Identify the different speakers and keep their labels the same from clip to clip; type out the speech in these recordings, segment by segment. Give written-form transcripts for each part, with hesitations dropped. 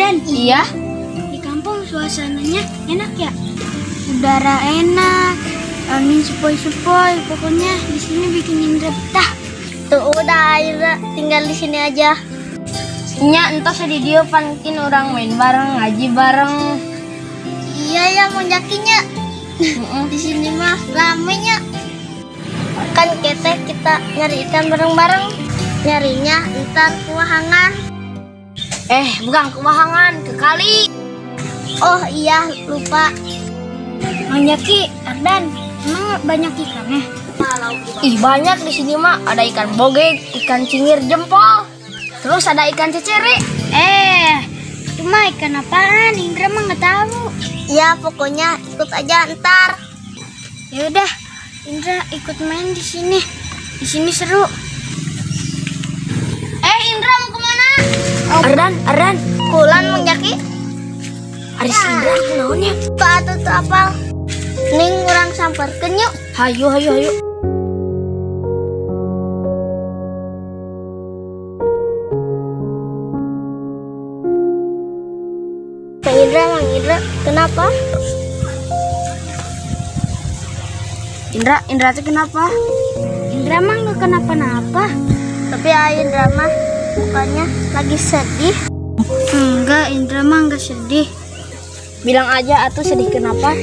Speaker 1: Ardan.
Speaker 2: Iya.
Speaker 1: Di kampung suasananya enak ya? Udara enak, angin sepoi-sepoi. Pokoknya di sini bikin Indra betah.
Speaker 2: Tuh udah Indra tinggal di sini aja. Nya entah di dia pankin orang main bareng, ngaji bareng.
Speaker 1: Iya ya monjakinya. Di sini mah ramenya.
Speaker 2: Kan kita nyari ikan bareng-bareng. Nyarinya ntar kewahangan. Bukan kewahangan, ke kali. Oh iya, lupa.
Speaker 1: Monjaki, Ardan, emang banyak ikannya?
Speaker 2: Ih banyak di sini mah. Ada ikan bogeg, ikan cingir jempol. Terus ada ikan cecere.
Speaker 1: Itu mah ikan apaan? Indra mah nggak tahu.
Speaker 2: Ya pokoknya ikut aja ntar.
Speaker 1: Ya udah, Indra ikut main di sini. Di sini seru.
Speaker 2: Indra mau kemana?
Speaker 1: Ardan,
Speaker 2: Kulan Monjaki.
Speaker 1: Aris Indra naonnya?
Speaker 2: Tuh apal. Ning urang samperkeun yuk.
Speaker 1: Hayu.
Speaker 2: Mang Indra, kenapa?
Speaker 1: Indra tuh kenapa? Indra mah nggak kenapa-napa.
Speaker 2: Tapi Indra mah mukanya lagi sedih.
Speaker 1: Enggak, Indra mah nggak sedih.
Speaker 2: Bilang aja atuh sedih kenapa?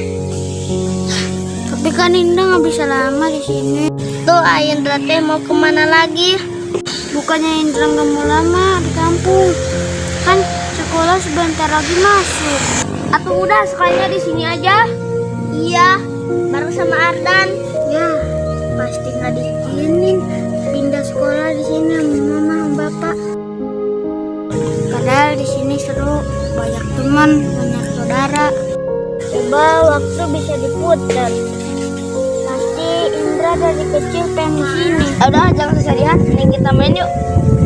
Speaker 1: Tapi kan Indra nggak bisa lama di sini.
Speaker 2: Tuh Indra teh mau kemana lagi?
Speaker 1: Bukannya Indra nggak mau lama di kampung. Kan sekolah sebentar lagi masuk.
Speaker 2: Atuh udah sekalinya di sini aja. Iya, bareng sama Ardan.
Speaker 1: Ya, pasti nggak diizinin pindah sekolah di sini sama mama sama bapak. Padahal di sini seru, banyak teman, banyak saudara.
Speaker 2: Coba waktu bisa diputar.
Speaker 1: Pasti Indra dari kecil pengen di sini.
Speaker 2: Udah jangan kesedihan, mending kita main yuk.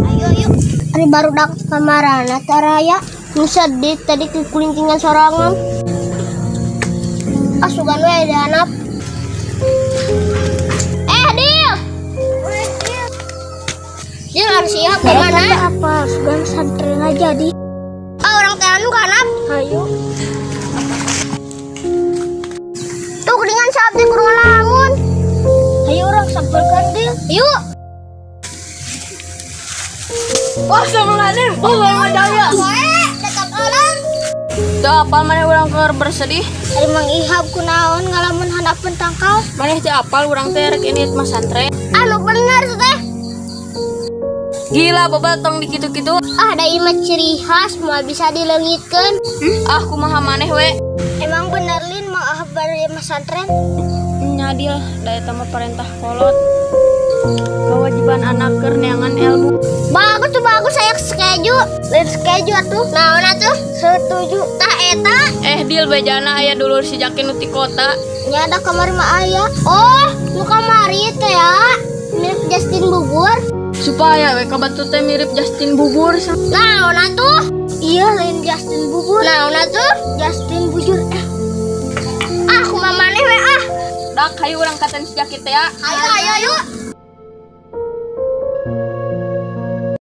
Speaker 1: Ayo yuk.
Speaker 2: Hari baru dak kamarana caraya. Sedih tadi kekulincingan sorangan. Asugan we ada anak. Dil harus siap kemana?
Speaker 1: Apa? Sugan santren aja di.
Speaker 2: Orang teanu kanap.
Speaker 1: Ayo.
Speaker 2: Tuh kelingan sabdi kurang lamun.
Speaker 1: Ayo orang sampurkan Dil.
Speaker 2: Yuk. Wah sama lalim. Oh mau jaya. Dekat alam.
Speaker 3: Tuh apal mana orang keur bersedih.
Speaker 2: Ari Mang Ihab kunaon ngalamun handapun tangkal.
Speaker 3: Mana teh apal orang teh rek ini mah santren.
Speaker 2: Anu bener teh.
Speaker 3: Gila boba tong dikitu-kitu.
Speaker 2: Ada image ciri khas mau bisa dileungitkeun.
Speaker 3: Kumaha maneh we.
Speaker 2: Emang bener Lin Mang Ahab bari pesantren?
Speaker 3: Nyadil daya tambah perintah kolot. Kewajiban anak keur neangan ilmu.
Speaker 2: Bagus saya setuju. Lain setuju atuh. Naon atuh? Setuju. Tah eta.
Speaker 3: Dil bejana aya dulur si Jaki nu ti kota.
Speaker 2: Nya ada kamari mah aya. Oh, nu kamari teh ya. Mirip Justin Bubur.
Speaker 3: Supaya we kabatu teh mirip Justin Bubur.
Speaker 2: Naon atuh?
Speaker 1: Iya, lain Justin Bubur.
Speaker 2: Naon atuh?
Speaker 1: Justin Bujur.
Speaker 2: Kumaha maneh we ah.
Speaker 3: Dak hayu urang katen si Jaki teh ya.
Speaker 2: Ayo.